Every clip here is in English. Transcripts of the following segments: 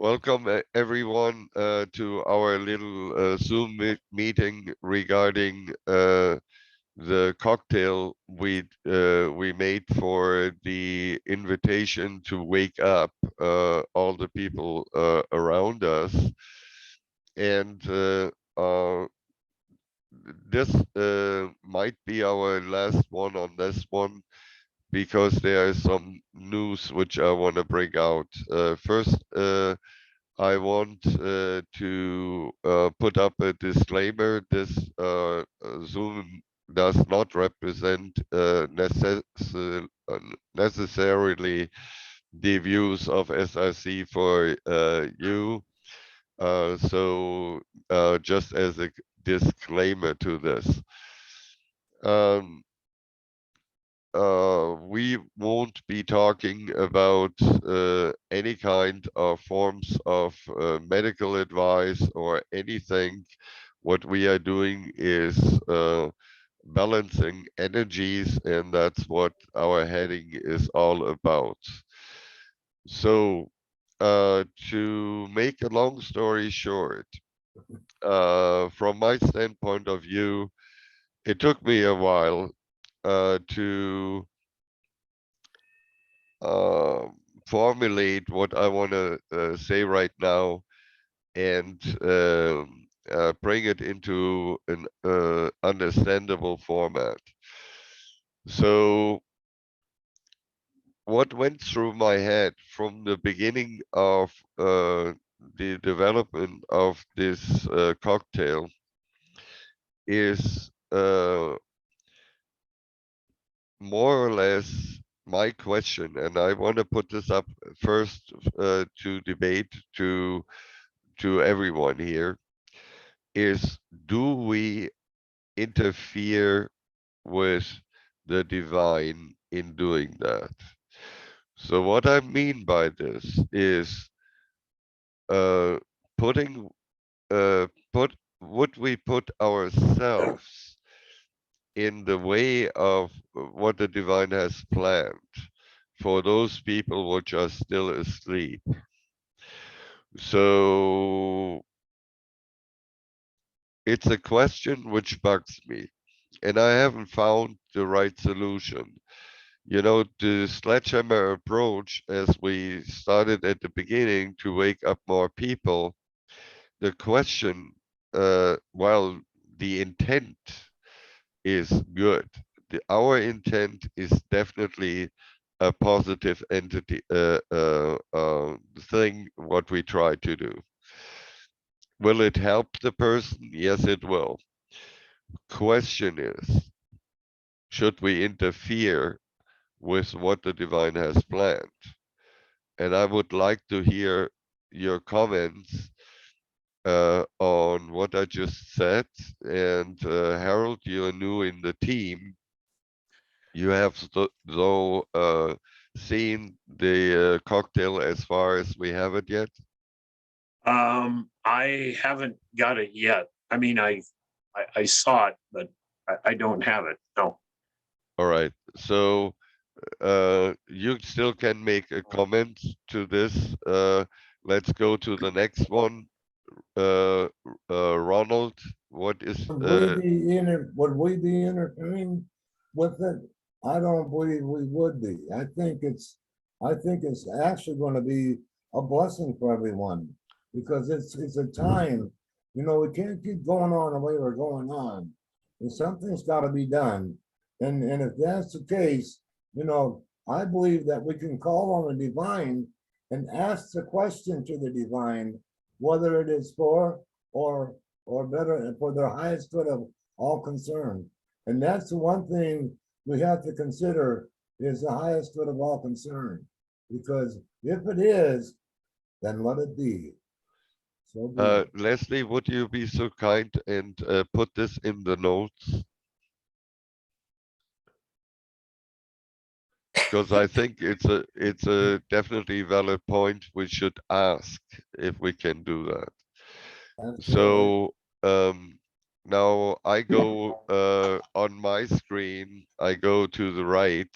Welcome everyone to our little Zoom meeting regarding the cocktail we made for the invitation to wake up all the people around us, and this might be our last one on this one because there is some news which I want to bring out. First, I want to put up a disclaimer. This Zoom does not represent necessarily the views of SRC for you. So just as a disclaimer to this. Um, we won't be talking about any kind of forms of medical advice or anything. What we are doing is balancing energies, and that's what our heading is all about. So, to make a long story short, from my standpoint of view, it took me a while to uh, formulate what I want to say right now and bring it into an understandable format. So, what went through my head from the beginning of the development of this cocktail is more or less my question, and I want to put this up first to debate to everyone here, is do we interfere with the divine in doing that? So what I mean by this is uh, putting put would we put ourselves in the way of what the divine has planned for those people which are still asleep? So it's a question which bugs me, and I haven't found the right solution. You know, the sledgehammer approach, as we started at the beginning to wake up more people, the question, while the intent is good, our intent is definitely a positive entity thing, what we try to do. Will it help the person? Yes, it will. Question is, should we interfere with what the divine has planned? And I would like to hear your comments on what I just said. And Harold, you're new in the team. You have though seen the cocktail as far as we have it yet? I haven't got it yet. I mean, I saw it, but I don't have it. No. All right. So you still can make a comment to this. Let's go to the next one. Uh, Ronald, what is Would we be interfering with it? I don't believe we would be. I think it's actually going to be a blessing for everyone because it's a time, we can't keep going on the way we're going on. And something's got to be done. And if that's the case, I believe that we can call on the divine and ask the question to the divine, whether it is for or better for the highest good of all concerned. And that's the one thing we have to consider is the highest good of all concerned. Because if it is, then let it be. So be it. Leslie, would you be so kind and put this in the notes? Because I think it's a definitely valid point. We should ask if we can do that. Absolutely. So now I go on my screen, I go to the right,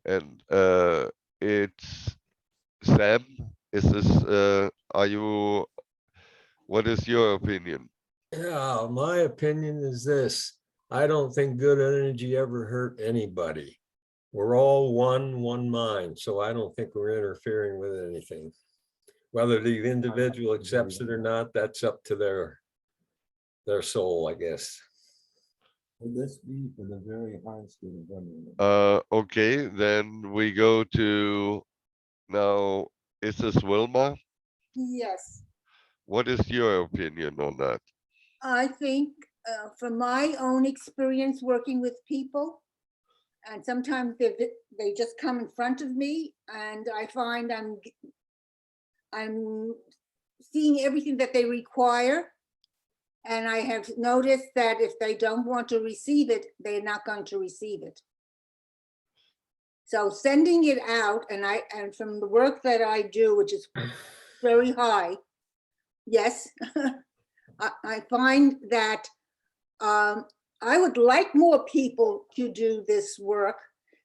and it's Sam. Is this, are you, what is your opinion? Yeah, my opinion is this. I don't think good energy ever hurt anybody. We're all one mind, so I don't think we're interfering with anything. Whether the individual accepts it or not, that's up to their soul, I guess. Would this be for the very high school of government? Okay, then we go to, now, is this Wilma? Yes, What is your opinion on that? I think from my own experience working with people, and sometimes they just come in front of me and I find I'm seeing everything that they require. And I have noticed that if they don't want to receive it, they're not going to receive it. So sending it out, and from the work that I do, which is very high, yes, I find that I would like more people to do this work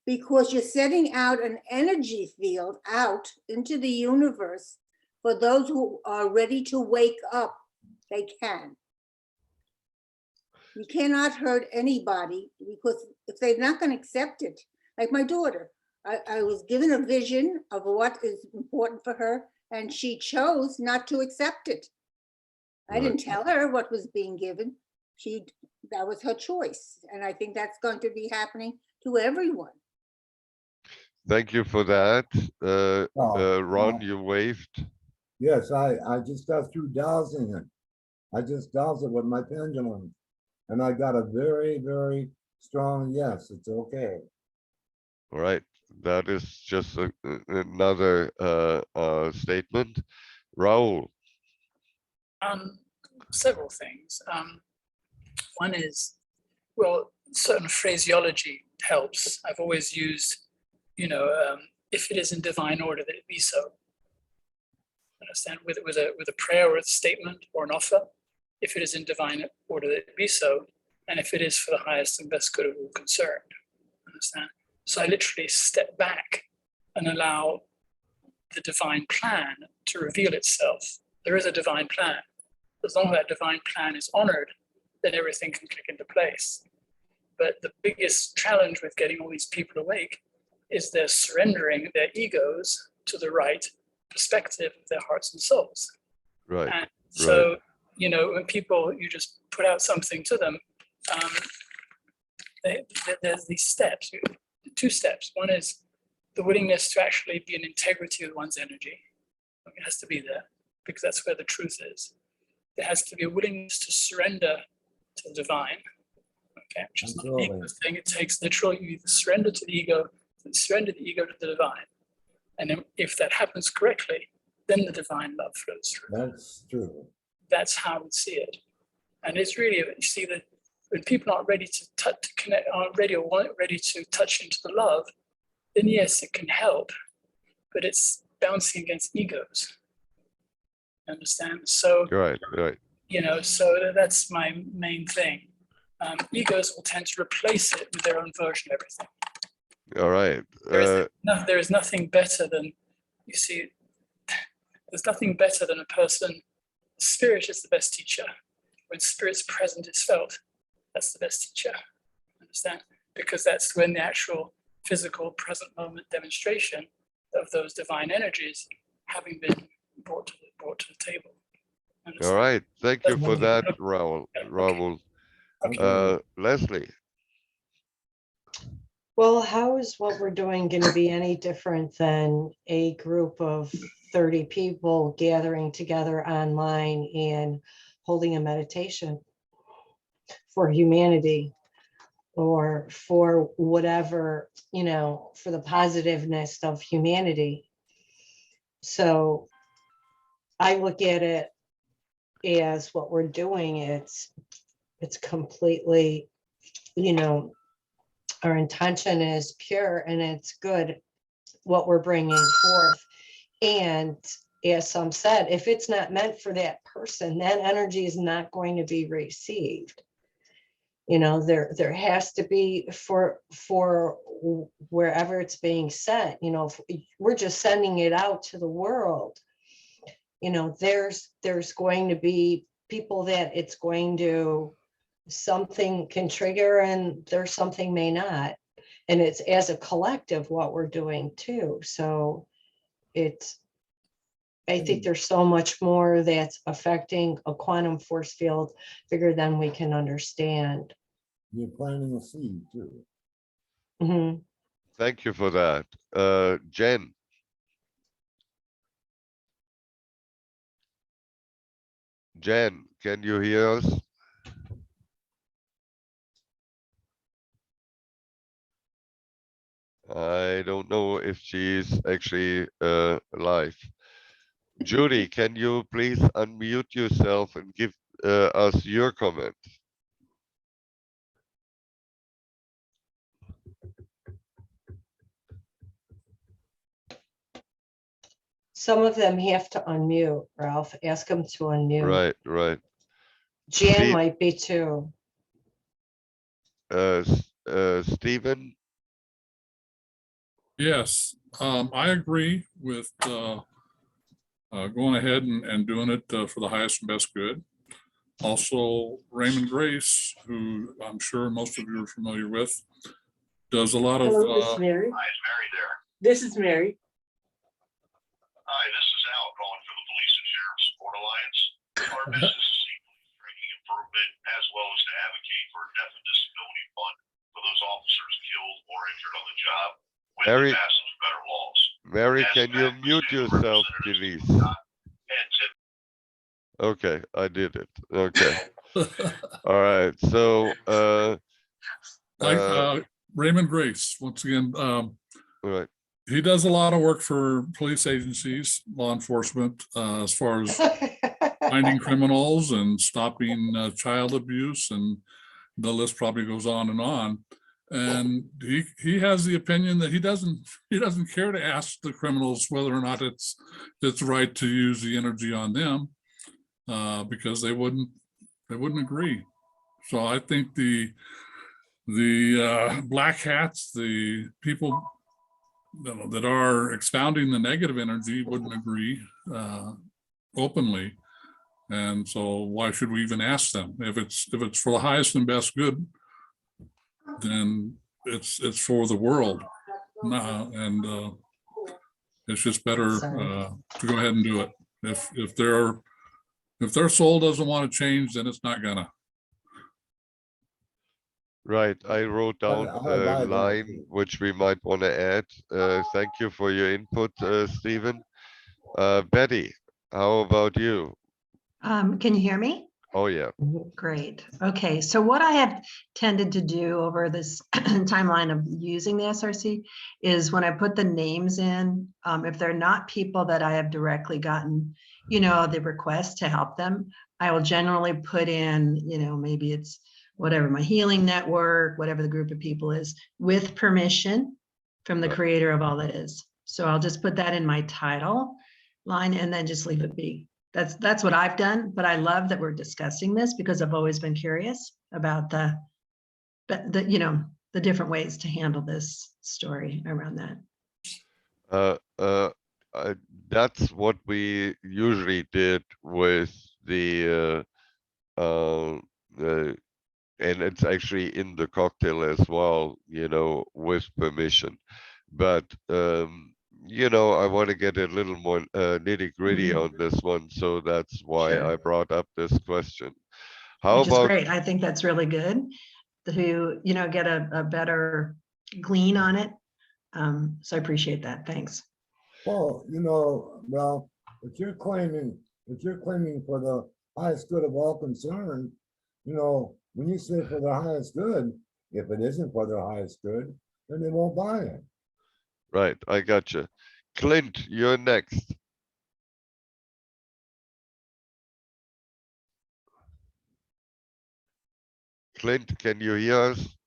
because you're setting out an energy field out into the universe for those who are ready to wake up. They can. You cannot hurt anybody because if they're not going to accept it, like my daughter, I was given a vision of what is important for her and she chose not to accept it. I didn't tell her what was being given. That was her choice. And I think that's going to be happening to everyone. Thank you for that. Oh, Ron, you waved. Yes, I just got through dowsing it. I just dowsed it with my pendulum. And I got a very, very strong yes, it's okay. All right, that is just another statement. Raul, Several things. One is, well, certain phraseology helps. I've always used, if it is in divine order, that it be so. Understand? With a prayer or a statement or an offer, if it is in divine order, that it be so, and if it is for the highest and best good of all concerned. Understand? So I literally step back and allow the divine plan to reveal itself. There is a divine plan. As long as that divine plan is honored, then everything can click into place. But the biggest challenge with getting all these people awake is they're surrendering their egos to the right perspective of their hearts and souls. right, And so, when people, you just put out something to them, there's these steps, 2 steps. One is the willingness to actually be in integrity with one's energy. It has to be there because that's where the truth is. There has to be a willingness to surrender to the divine. Okay, which is not an ego thing. It takes literally, you either surrender to the ego, then surrender the ego to the divine. And then if that happens correctly, then the divine love flows through. That's true. That's how I would see it. And it's really, you see that when people aren't ready to connect, aren't ready or weren't ready to touch into the love, then yes, it can help, but it's bouncing against egos. Understand? So, right. so that's my main thing. Egos will tend to replace it with their own version of everything. All right. There is nothing better than, you see, there's nothing better than a person. Spirit is the best teacher. When spirit's present is felt, that's the best teacher. Understand? Because that's when the actual physical present moment demonstration of those divine energies having been brought to the table. All right. Thank you for that, Raul. Leslie. Well, how is what we're doing going to be any different than a group of 30 people gathering together online and holding a meditation for humanity or for whatever, for the positiveness of humanity? So I look at it as what we're doing. It's completely, our intention is pure and it's good what we're bringing forth. And as some said, if it's not meant for that person, that energy is not going to be received. There has to be for wherever it's being sent. We're just sending it out to the world. You know, there's going to be people that it's going to, something can trigger and there's something may not. And it's as a collective what we're doing too. So it's, I think there's so much more that's affecting a quantum force field bigger than we can understand. You're planting a seed too. Mhm. Thank you for that. Jen, can you hear us? I don't know if she's actually live. Judy, can you please unmute yourself and give us your comment? Some of them have to unmute, Ralph. Ask them to unmute. Right. Jan Steve- might be too. Stephen, Yes, I agree with going ahead and doing it for the highest and best good. Also, Raymond Grace, who I'm sure most of you are familiar with, does a lot of, Hello, this is Mary. Hi, is Mary there? This is Mary. Hi, this is Al calling for the Police and Sheriff Support Alliance. Our business is seeking training improvement as well as to advocate for a death and disability fund for those officers killed or injured on the job with Mary- the passage of better laws. Mary, As can you Matt mute State yourself, Representative please? And to Okay, I did it. Okay, all right. So, Raymond Grace, once again, all right. he does a lot of work for police agencies, law enforcement, as far as finding criminals and stopping child abuse, and the list probably goes on and on. And he has the opinion that he doesn't care to ask the criminals whether or not it's right to use the energy on them, because they wouldn't agree. So I think the black hats, the people that are expounding the negative energy wouldn't agree openly. And so why should we even ask them? If it's for the highest and best good, then it's for the world. And it's just better to go ahead and do it. If their soul doesn't want to change, then it's not gonna. Right, I wrote down I a like that line too. which we might want to add. Thank you for your input, Stephen. Betty, how about you? Can you hear me? Oh, yeah. Great. Okay, so what I have tended to do over this timeline of using the SRC is when I put the names in, if they're not people that I have directly gotten, the request to help them, I will generally put in, maybe it's whatever, my healing network, whatever the group of people is, with permission from the Right. creator of all that is. So I'll just put that in my title line and then just leave it be. That's what I've done, but I love that we're discussing this because I've always been curious about the different ways to handle this story around that. That's what we usually did with the and it's actually in the cocktail as well, with permission. But I want to get a little more nitty gritty Mhm. on this one, so that's why Sure. I brought up this question. How Which is about great. I think that's really good to, get a better glean on it. So I appreciate that. Thanks. Well, well, if you're claiming for the highest good of all concerned, when you say for the highest good, if it isn't for the highest good, then they won't buy it. right? I got you. Clint, you're next. Clint, can you hear us?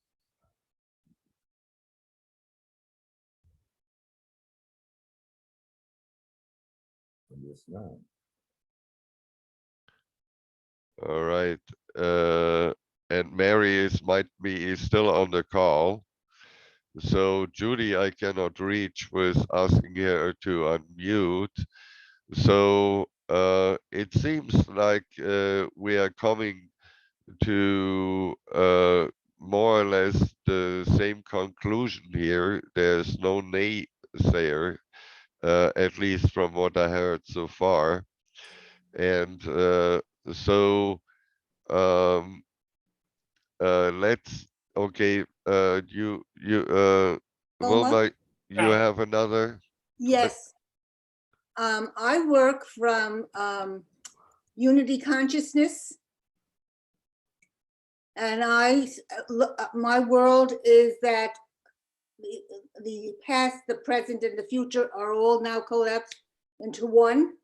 It's not. All right. And Mary is still on the call. So Judy, I cannot reach with asking her to unmute. So it seems like we are coming to more or less the same conclusion here. There's no naysayer, at least from what I heard so far. And so let's, okay, Wilma, you Uh, have another? Yes. I work from Unity Consciousness. And my world is that the past, the present, and the future are all now collapsed into one.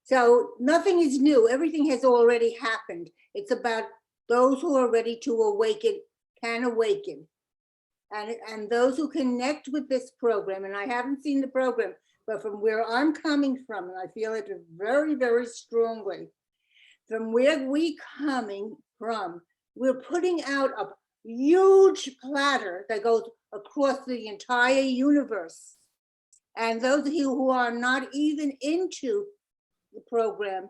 So nothing is new. Everything has already happened. It's about those who are ready to awaken, can awaken. And those who connect with this program, and I haven't seen the program, but from where I'm coming from, and I feel it very, very strongly, from where we coming from, we're putting out a huge platter that goes across the entire universe. And those of you who are not even into the program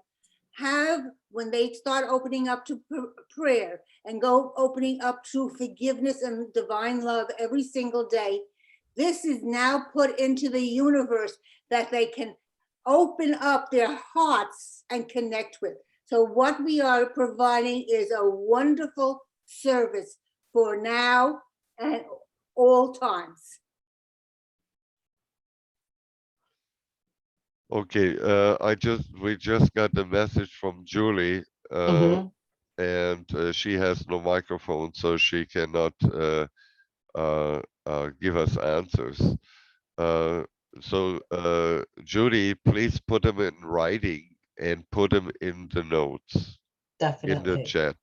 have, when they start opening up to prayer and go opening up to forgiveness and divine love every single day, this is now put into the universe that they can open up their hearts and connect with. So what we are providing is a wonderful service for now and all times. Okay, we just got the message from Julie, Mhm. and she has no microphone, so she cannot give us answers. So Judy, please put them in writing and put them in the notes, in the Definitely. chat.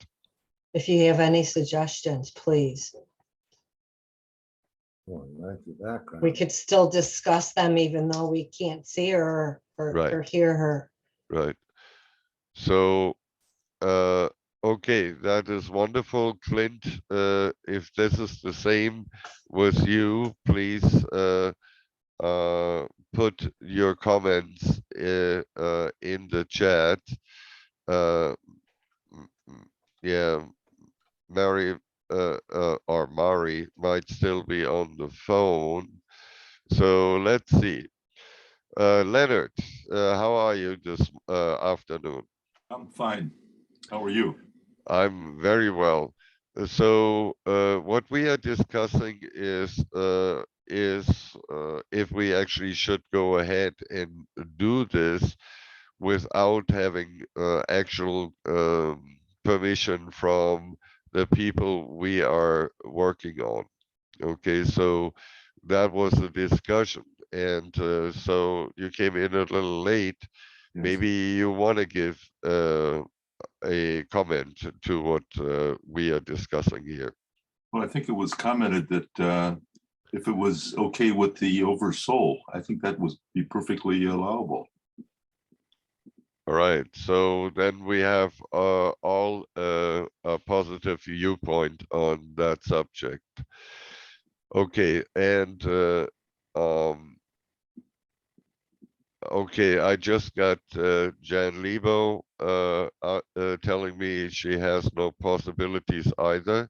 If you have any suggestions, please. Well, that's the background. We could still discuss them even though we can't see her Right. or hear her. Right. So, okay, that is wonderful, Clint. If this is the same with you, please put your comments in the chat. Yeah, Mary or Mari might still be on the phone. So let's see. Leonard, how are you this afternoon? I'm fine. How are you? I'm very well. So what we are discussing is if we actually should go ahead and do this without having actual permission from the people we are working on. Okay, so that was the discussion. And so you came in a little late. Yes. Maybe you want to give a comment to what we are discussing here. Well, I think it was commented that if it was okay with the oversoul, I think that would be perfectly allowable. All right, so then we have all a positive viewpoint on that subject. Okay, and okay, I just got Jan Lebo telling me she has no possibilities either.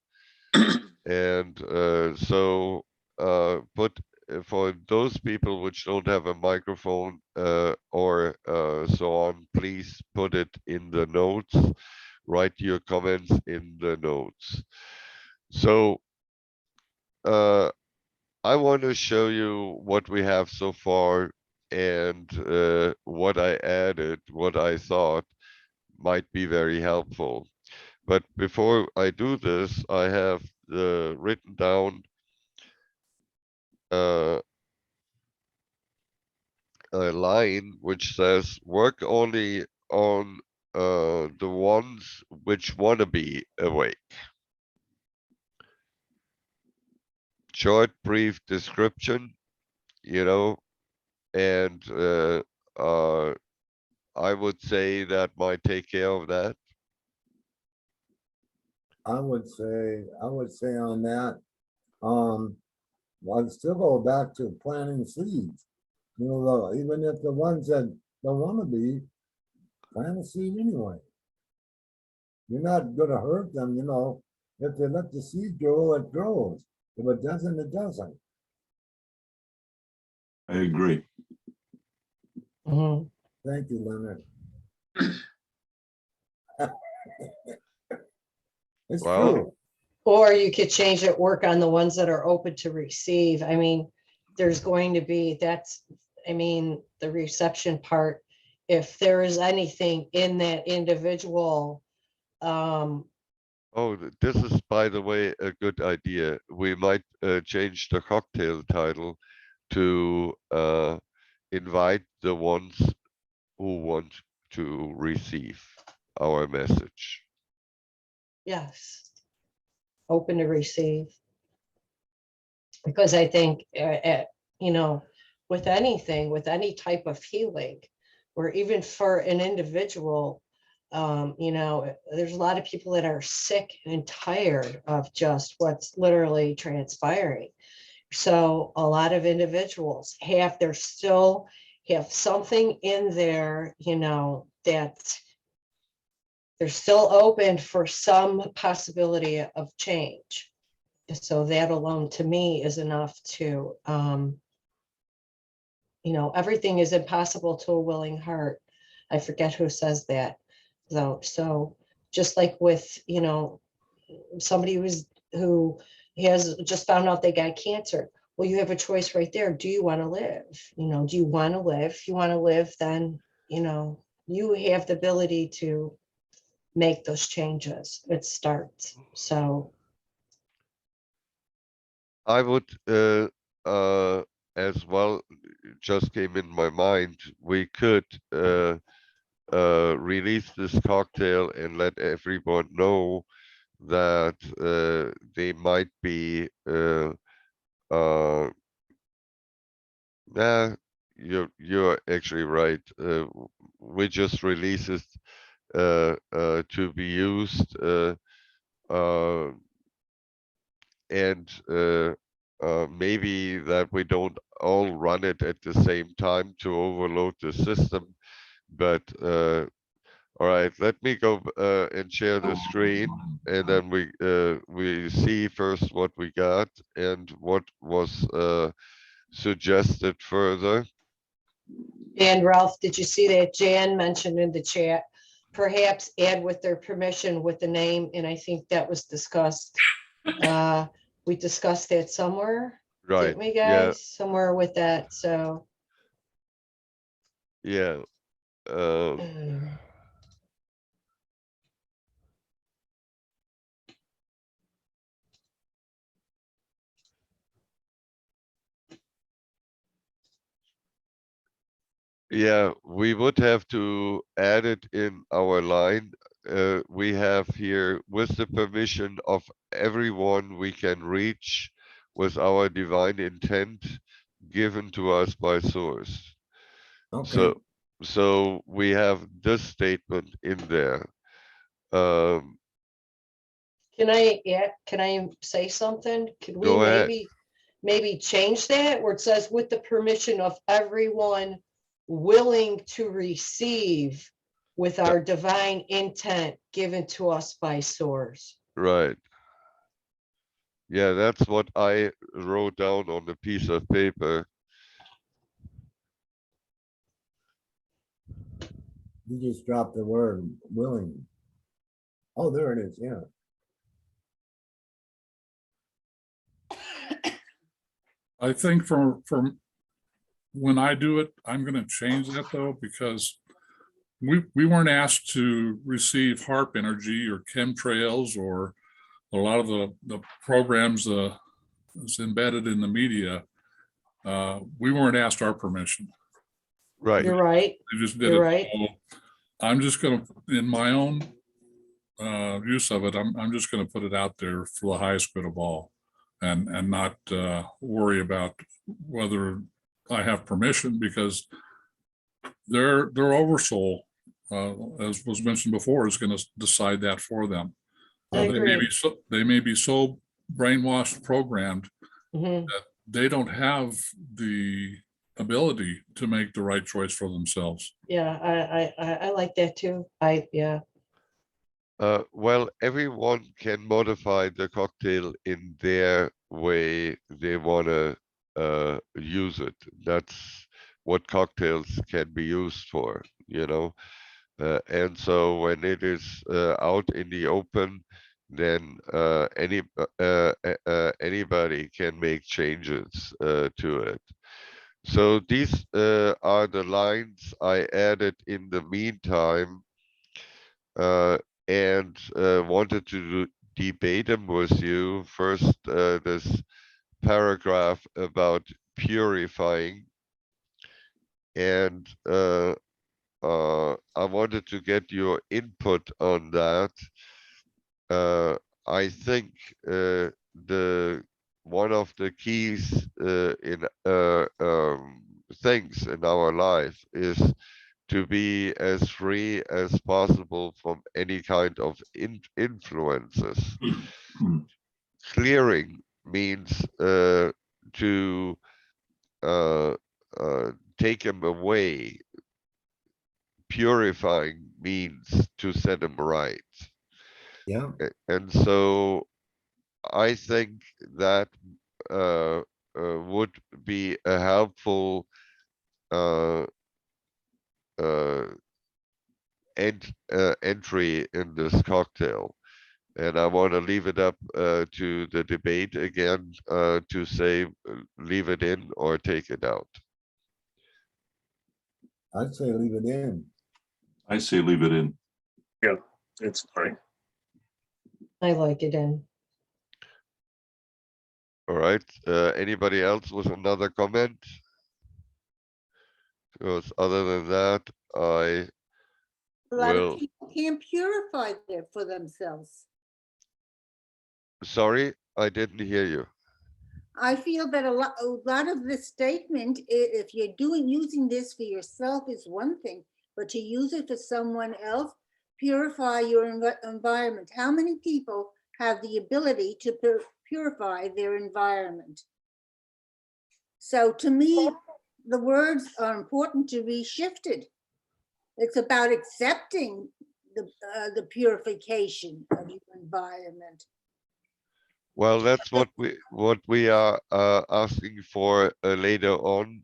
And so but for those people which don't have a microphone or so on, please put it in the notes, write your comments in the notes. So I want to show you what we have so far and what I added, what I thought might be very helpful. But before I do this, I have written down a line which says, work only on the ones which want to be awake. Short, brief description, you know, and I would say that might take care of that. I would say on that, I'd still go back to planting seeds. You know, even if the ones that don't wanna be, plant a seed anyway. You're not gonna hurt them, you know, if they let the seed grow, it grows. If it doesn't, it doesn't. I agree. Mhm. Thank you, Leonard. It's Well- true. Or you could change it, work on the ones that are open to receive. I mean, there's going to be, the reception part. If there is anything in that individual, Oh, this is, by the way, a good idea. We might change the cocktail title to invite the ones who want to receive our message. yes, open to receive. Because I think, with anything, with any type of healing, or even for an individual, there's a lot of people that are sick and tired of just what's literally transpiring. So a lot of individuals still have something in there, that they're still open for some possibility of change. So that alone to me is enough to, everything is impossible to a willing heart. I forget who says that though. So just like with, somebody who has just found out they got cancer. Well, you have a choice right there. Do you want to live? Do you want to live? If you want to live, then, you have the ability to make those changes. It starts. So I would as well, just came in my mind, we could release this cocktail and let everyone know that they might be nah, you're actually right. We just release it to be used and maybe that we don't all run it at the same time to overload the system. But all right, let me go and share the screen, and then we see first what we got and what was suggested further. And Ralph, did you see that Jan mentioned in the chat? Perhaps add with their permission with the name, and I think that was discussed. We discussed that somewhere, Right. didn't we, Yeah. guys? Somewhere with that, so. Yeah. Yeah, we would have to add it in our line. We have here, with the permission of everyone we can reach with our divine intent given to us by source. Okay, So we have this statement in there. Can I say something? Could we Go ahead. maybe change that where it says with the permission of everyone willing to receive with our divine intent given to us by source? Right. Yeah, that's what I wrote down on the piece of paper. you just dropped the word willing. Oh, there it is, yeah. I think from when I do it, I'm gonna change that though, because we weren't asked to receive HARP energy or chemtrails or a lot of the programs that's embedded in the media. We weren't asked our permission. Right. You're right. They just did You're it. right. So I'm just gonna, in my own use of it, I'm just gonna put it out there for the highest good of all, and not worry about whether I have permission, because their oversoul, as was mentioned before, is going to decide that for them. I They may be so brainwashed, programmed, Mhm. that they don't have the ability to make the right choice for themselves. Yeah, I like that too. Yeah. Well, everyone can modify the cocktail in their way they wanna use it. That's what cocktails can be used for, you know? And so when it is out in the open, then anybody can make changes to it. So these are the lines I added in the meantime, and wanted to debate them with you. First, this paragraph about purifying, and I wanted to get your input on that. I think the one of the keys in things in our life is to be as free as possible from any kind of influences. Clearing means to take them away. Purifying means to set them right. Yeah, And so I think that would be a helpful entry in this cocktail. And I want to leave it up to the debate again to say leave it in or take it out. I'd say leave it in. I say leave it in. It's fine. I like it in. All right. Anybody else with another comment? Because other than that, I A lot will. of people can't purify there for themselves. Sorry, I didn't hear you. I feel that a lot of this statement, if you're using this for yourself is one thing, but to use it for someone else, purify your environment. How many people have the ability to purify their environment? So to me, the words are important to be shifted. It's about accepting the purification of your environment. Well, that's what we are asking for later on.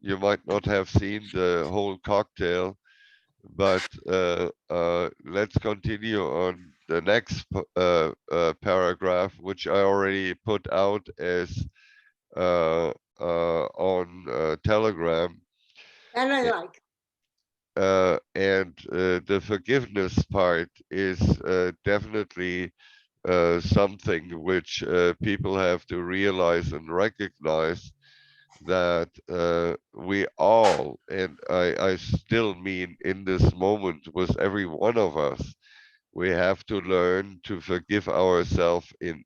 You might not have seen the whole cocktail, but let's continue on the next paragraph, which I already put out as on Telegram. That I like. And the forgiveness part is definitely something which people have to realize and recognize that we all, and I still mean in this moment with every one of us, we have to learn to forgive ourselves in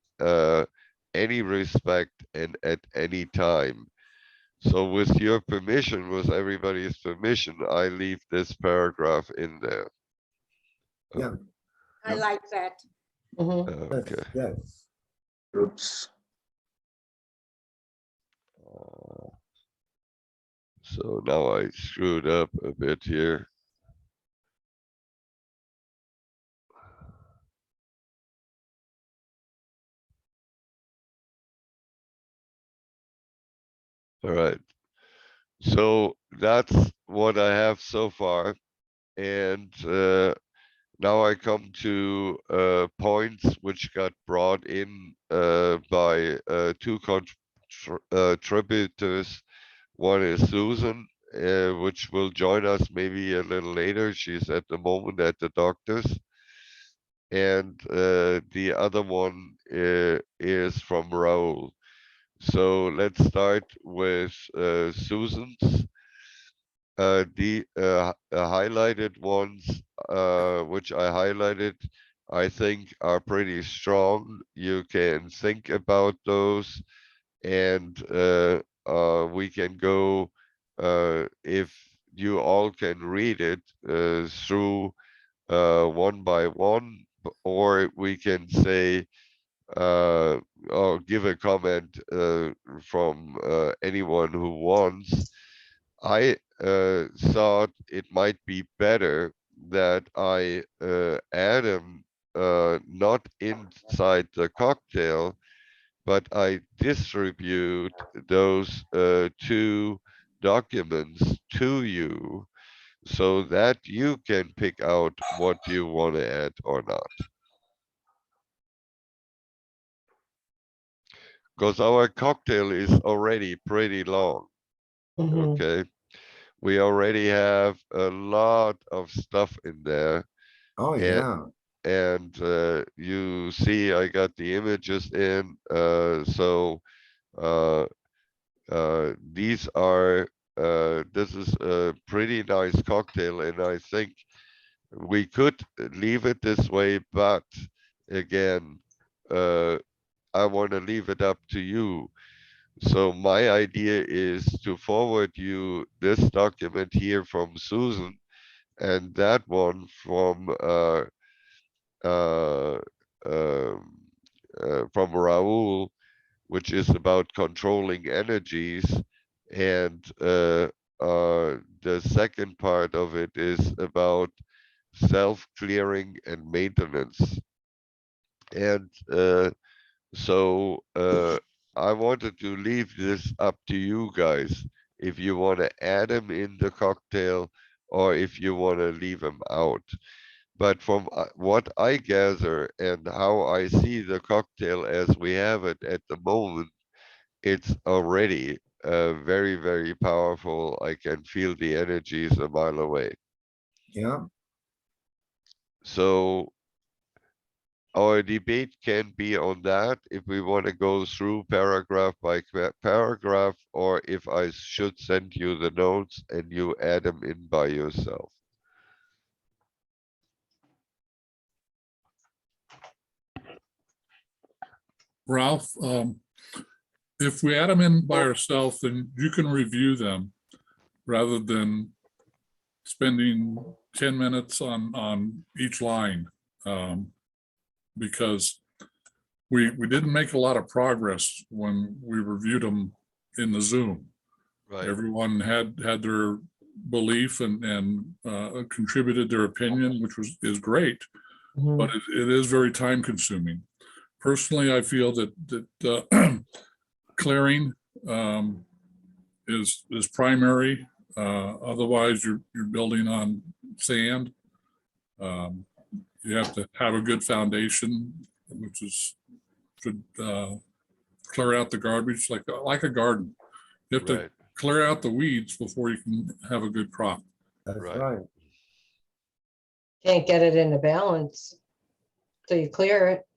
any respect and at any time. So with your permission, with everybody's permission, I leave this paragraph in there. Yeah. I like that. Mhm. Yes, Okay. yes. Oops. So now I screwed up a bit here. All right. So that's what I have so far. And now I come to points which got brought in by two contributors. One is Susan, which will join us maybe a little later. She's at the moment at the doctor's. And the other one is from Raoul. So let's start with Susan's. The highlighted ones, which I highlighted, I think are pretty strong. You can think about those, and we can go, if you all can read it through one by one, or we can say or give a comment from anyone who wants. I thought it might be better that I add them not inside the cocktail, but I distribute those two documents to you so that you can pick out what you want to add or not. Because our cocktail is already pretty long, Mhm. okay? We already have a lot of stuff in there. Oh, And- yeah. And you see, I got the images in, so these are, this is a pretty nice cocktail, and I think we could leave it this way, but again, I want to leave it up to you. So my idea is to forward you this document here from Susan and that one from Raoul, which is about controlling energies, and the second part of it is about self-clearing and maintenance. And so I wanted to leave this up to you guys, if you want to add them in the cocktail or if you want to leave them out. But from what I gather and how I see the cocktail as we have it at the moment, it's already very, very powerful. I can feel the energies a mile away. Yeah. So our debate can be on that, if we want to go through paragraph by paragraph, or if I should send you the notes and you add them in by yourself. Ralph, if we add them in by ourselves, then you can review them rather than spending 10 minutes on each line. Because we didn't make a lot of progress when we reviewed them in the Zoom. Right, Everyone had their belief and contributed their opinion, which is great, Mhm. but it is very time consuming. Personally, I feel that clearing is primary. Otherwise, you're building on sand. You have to have a good foundation, which should clear out the garbage like a garden. You have to right, clear out the weeds before you can have a good crop. That's Right. right. Can't get it into balance till you clear it.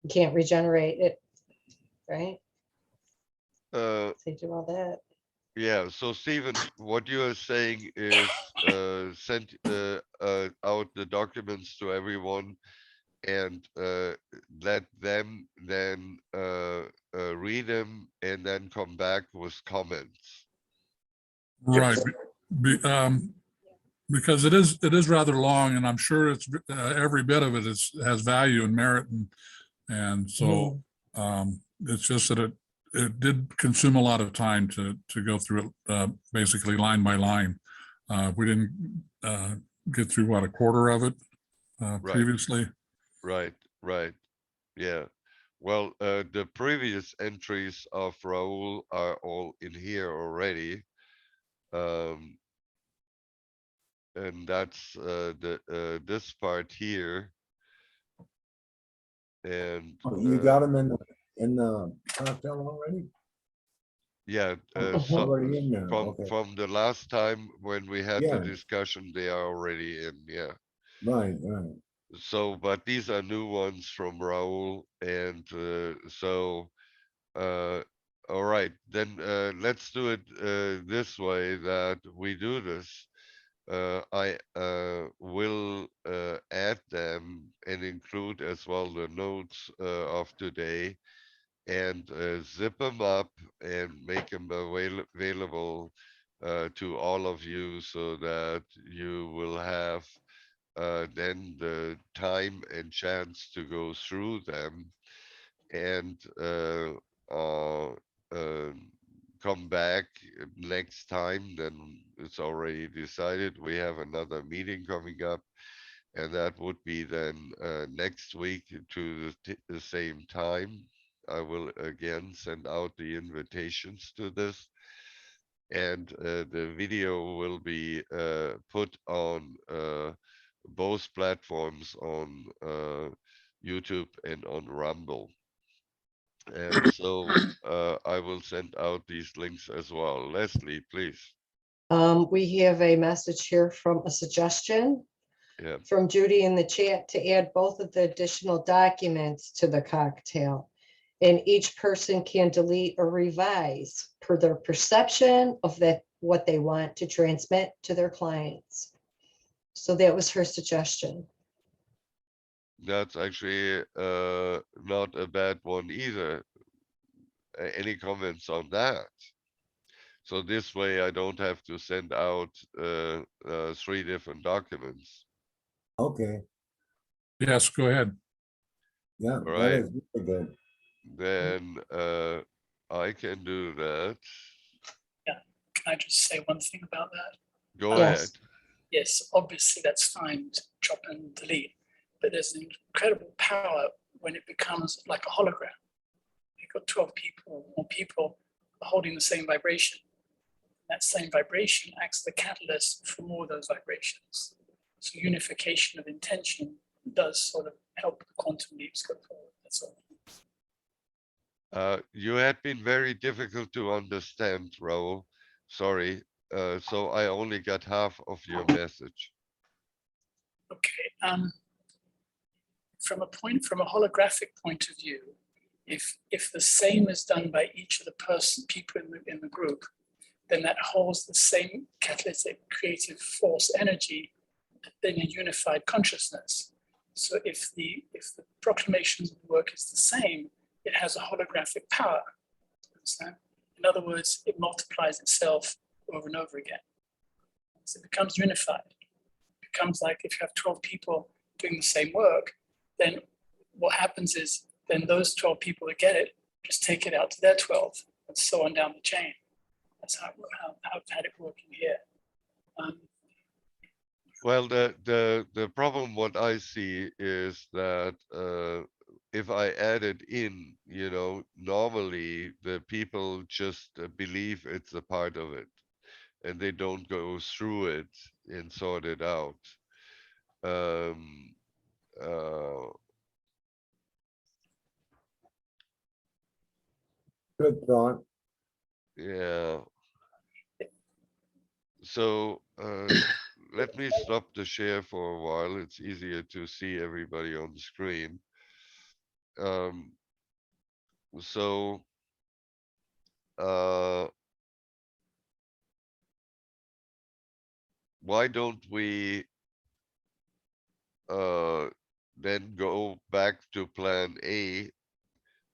You can't regenerate it, right? uh, So you do all that. yeah, so Stephen, what you are saying is send out the documents to everyone and let them then read them and then come back with comments. Right. Because it is rather long, and I'm sure it's every bit of it has value and merit, and so it's just that it did consume a lot of time to go through it basically line by line. We didn't get through what, a quarter of it previously. Right, right, yeah. Well, the previous entries of Raoul are all in here already. And that's this part here. And Oh, you got them in the cocktail already? yeah, Mhm. Already in there, okay. from the last time when we had the Yeah. discussion, they are already in, yeah. Right, right. So, but these are new ones from Raoul, and so all right, then let's do it this way, that we do this. I will add them and include as well the notes of today, and zip them up and make them available to all of you, so that you will have then the time and chance to go through them and come back next time, then it's already decided. We have another meeting coming up. And that would be then next week to the same time. I will again send out the invitations to this. And the video will be put on both platforms, on YouTube and on Rumble. And so I will send out these links as well. Leslie, please. We have a message here from a suggestion Yeah. from Judy in the chat to add both of the additional documents to the cocktail. And each person can delete or revise per their perception of what they want to transmit to their clients. So that was her suggestion. That's actually not a bad one either. Any comments on that? So this way I don't have to send out 3 different documents. Okay, Yes, go ahead. yeah, All that right. is really good. Then I can do that. Can I just say one thing about that? Go Yes. ahead. Yes, obviously that's fine to drop and delete, but there's an incredible power when it becomes like a hologram. You've got 12 people, more people holding the same vibration. That same vibration acts as the catalyst for more of those vibrations. So unification of intention does sort of help the quantum leaps go forward. That's all. You had been very difficult to understand, Raul. Sorry. So I only got half of your message. Okay. From a holographic point of view, if the same is done by each of the people in the group, then that holds the same catalytic creative force energy in a unified consciousness. So if the proclamations of the work is the same, it has a holographic power. Understand? In other words, it multiplies itself over and over again. So it becomes unified. It becomes like if you have 12 people doing the same work, then what happens is then those 12 people that get it just take it out to their 12 and so on down the chain. That's how I've had it working here. Well, the problem what I see is that if I add it in, you know, normally the people just believe it's a part of it and they don't go through it and sort it out. Good thought. Yeah. So let me stop the share for a while. It's easier to see everybody on the screen. So why don't we then go back to plan A?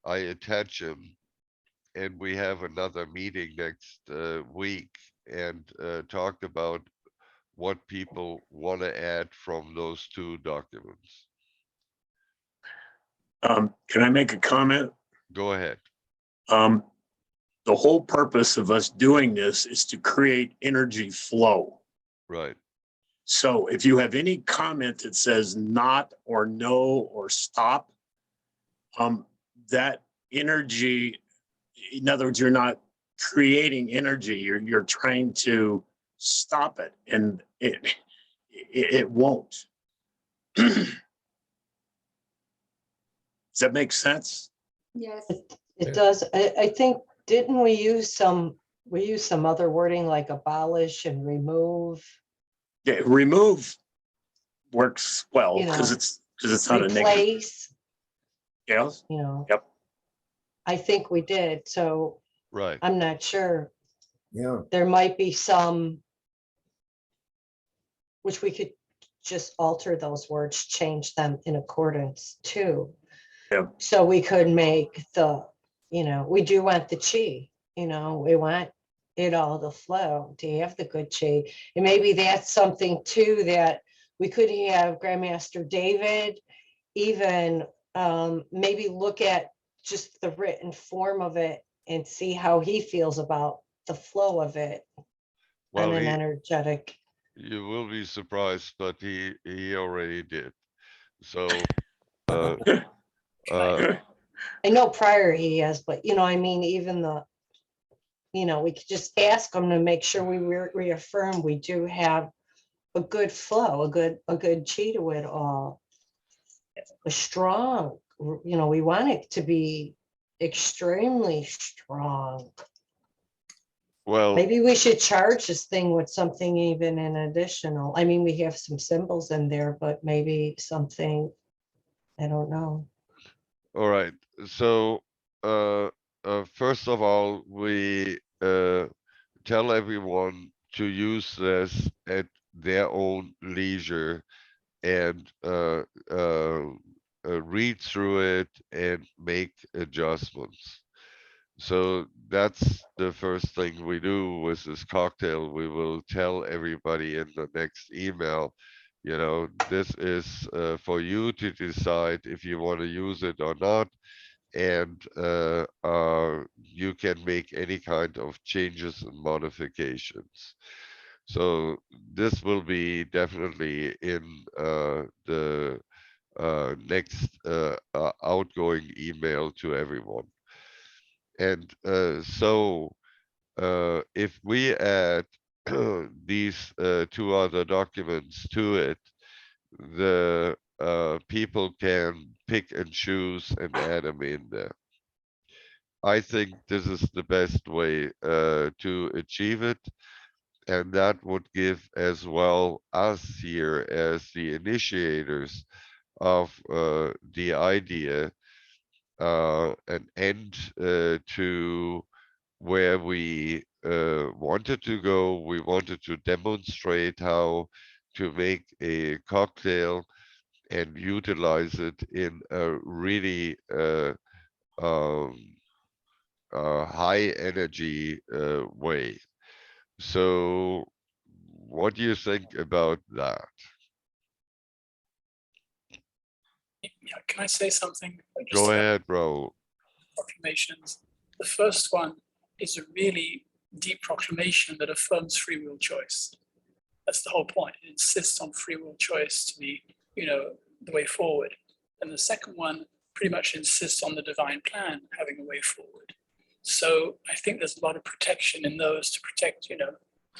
I attach him and we have another meeting next week and talk about what people want to add from those 2 documents. Can I make a comment? Go ahead. The whole purpose of us doing this is to create energy flow. Right. So if you have any comment that says not or no or stop, that energy, in other words, you're not creating energy, you're trying to stop it, and it won't. Does that make sense? Yes, It does. I think, didn't we use some other wording like abolish and remove? Yeah, remove works well You know, because it's not a negative. Replace, Yes. you know. Yep. I think we did, so Right. I'm not sure. Yeah, There might be some, which we could just alter those words, change them in accordance to. Yep. So we could make we do want the chi, we want it all to flow, to have the good chi. And maybe that's something too that we could have Grandmaster David even maybe look at just the written form of it and see how he feels about the flow of it on Well, an energetic. you will be surprised, but he already did. So, uh, I know prior he has, but I mean, even we could just ask him to make sure we reaffirm we do have a good flow, a good chi to it all. A strong, we want it to be extremely strong. well, Maybe we should charge this thing with something even in additional. I mean, we have some symbols in there, but maybe something, I don't know. all right. So, first of all, we tell everyone to use this at their own leisure and read through it and make adjustments. So that's the first thing we do with this cocktail. We will tell everybody in the next email, this is for you to decide if you want to use it or not. And you can make any kind of changes and modifications. So this will be definitely in the next outgoing email to everyone. And so if we add these two other documents to it, the people can pick and choose and add them in there. I think this is the best way to achieve it. And that would give as well us here as the initiators of the idea an end to where we wanted to go. We wanted to demonstrate how to make a cocktail and utilize it in a really high energy way. So what do you think about that? Yeah, can I say something? Just Go about ahead, bro. proclamations. The first one is a really deep proclamation that affirms free will choice. That's the whole point. It insists on free will choice to be, the way forward. And the second one pretty much insists on the divine plan having a way forward. So I think there's a lot of protection in those to protect,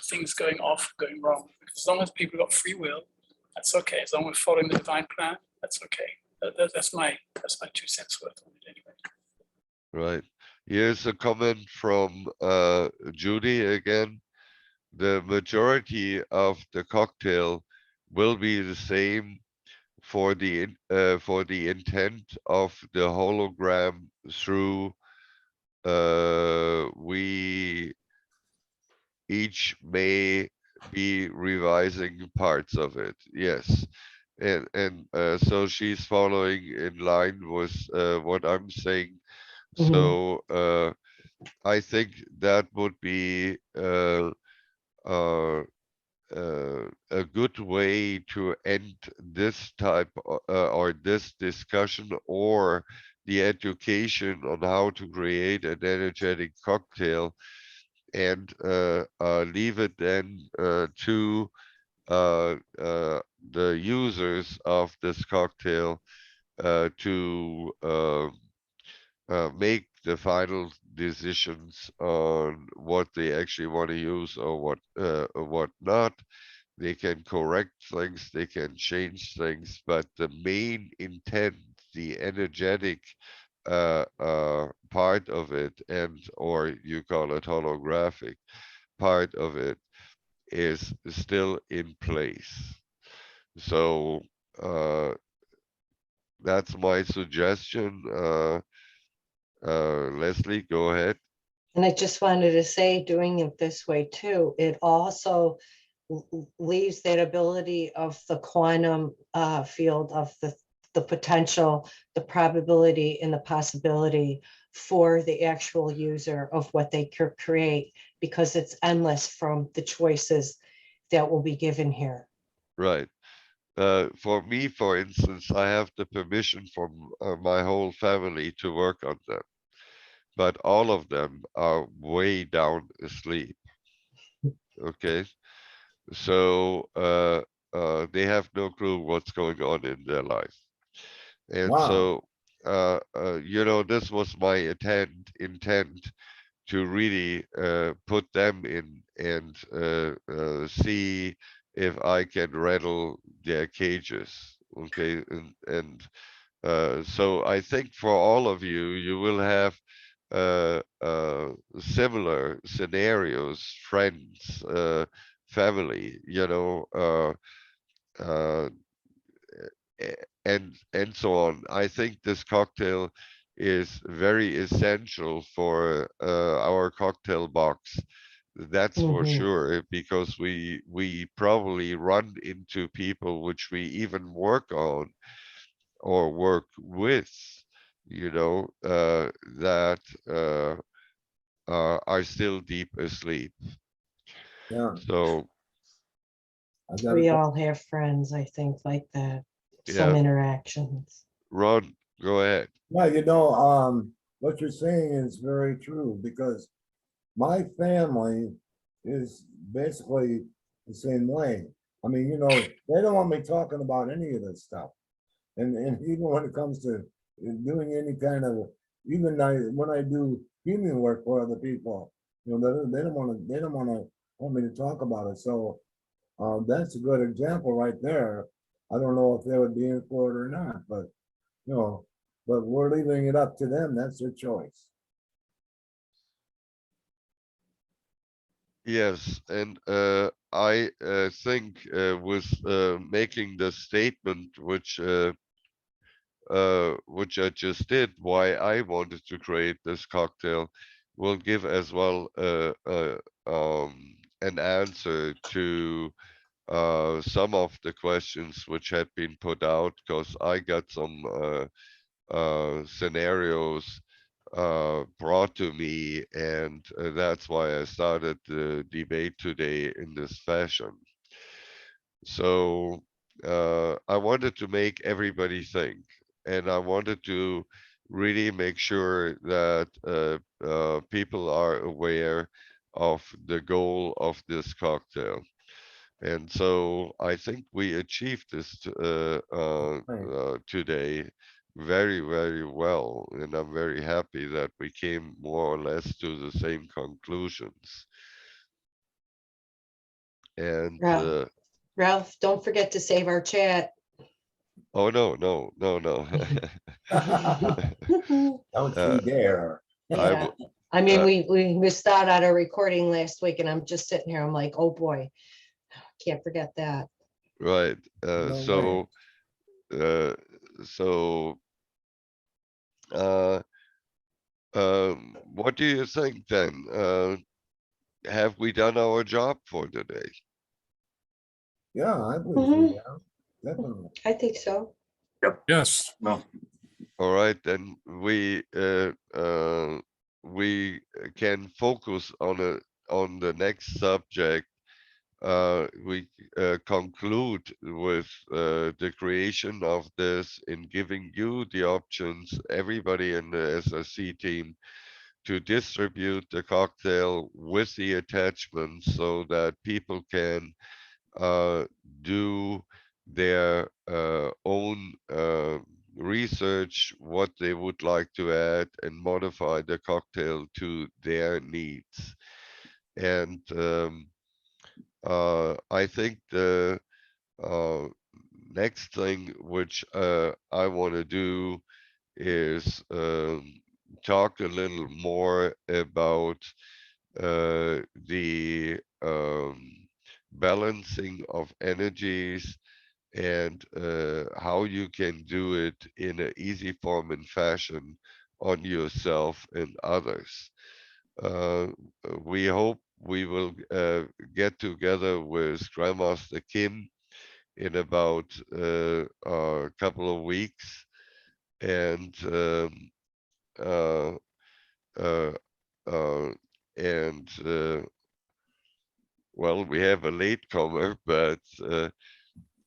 things going off, going wrong. Because as long as people got free will, that's okay. As long as we're following the divine plan, that's okay. That's my 2 cents worth on it anyway. Right. Here's a comment from Judy again. The majority of the cocktail will be the same for the intent of the hologram through we each may be revising parts of it. Yes. And so she's following in line with what I'm saying. So I think that would be a good way to end this type or this discussion or the education on how to create an energetic cocktail, and leave it then to the users of this cocktail to make the final decisions on what they actually want to use or what not. They can correct things, they can change things, but the main intent, the energetic part of it, or you call it holographic part of it, is still in place. So that's my suggestion. Leslie, go ahead. And I just wanted to say, doing it this way too, it also leaves that ability of the quantum field of the potential, the probability and the possibility for the actual user of what they could create, because it's endless from the choices that will be given here. Right. For me, for instance, I have the permission from my whole family to work on them. but all of them are way down asleep. Okay, so they have no clue what's going on in their life. And Wow. so, you know, this was my intent to really put them in and see if I can rattle their cages. Okay, and so I think for all of you, you will have similar scenarios, friends, family, you know, uh, and so on. I think this cocktail is very essential for our cocktail box. That's for Mhm. sure, because we probably run into people which we even work on or work with, you know, that are still deep asleep. Yeah, So I got We it. all have friends, I think, like that, some yeah, interactions. Ron, go ahead. Yeah, you know, what you're saying is very true because my family is basically the same way. I mean, you know, they don't want me talking about any of this stuff. And even when it comes to doing any kind of, even when I do human work for other people, you know, they don't want me to talk about it. So that's a good example right there. I don't know if they would be in for it or not, but you know, but we're leaving it up to them. That's their choice. Yes, and I think with making the statement which I just did, why I wanted to create this cocktail, will give as well an answer to some of the questions which had been put out, because I got some scenarios brought to me, and that's why I started the debate today in this fashion. So I wanted to make everybody think, and I wanted to really make sure that people are aware of the goal of this cocktail. And so I think we achieved this today very, very well. And I'm very happy that we came more or less to the same conclusions. And Ralph, Ralph, don't forget to save our chat. oh, no, no, no, no. Don't Uh, you dare. I Yeah. w- I mean, uh, we missed out on a recording last week and I'm just sitting here, I'm like, oh boy, can't forget that. right. No way. Uh, so, uh, what do you think then? Have we done our job for today? Yeah, I believe Mhm. we have. Definitely. I think so. Yes, Well, All right, then we can focus on the next subject. We conclude with the creation of this in giving you the options, everybody in the SRC team, to distribute the cocktail with the attachments so that people can do their own research, what they would like to add, and modify the cocktail to their needs. And I think the next thing which I want to do is talk a little more about the balancing of energies and how you can do it in an easy form and fashion on yourself and others. Uh, we hope we will get together with Grandmaster Kim in about a couple of weeks, and uh, uh, uh, and well, we have a latecomer, but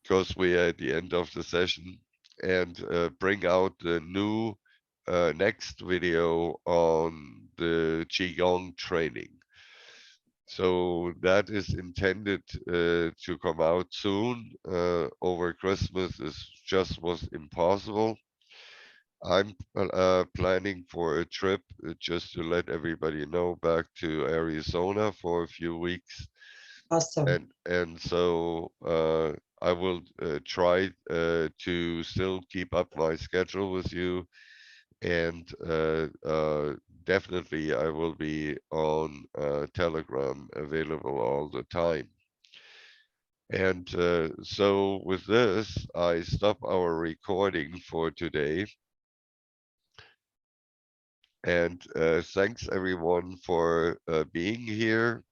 because we are at the end of the session, and bring out the new next video on the Qigong training. So that is intended to come out soon. Over Christmas is just was impossible. I'm planning for a trip just to let everybody know back to Arizona for a few weeks. Awesome. And so I will try to still keep up my schedule with you, and definitely I will be on Telegram available all the time. And so with this, I stop our recording for today. And thanks everyone for being here.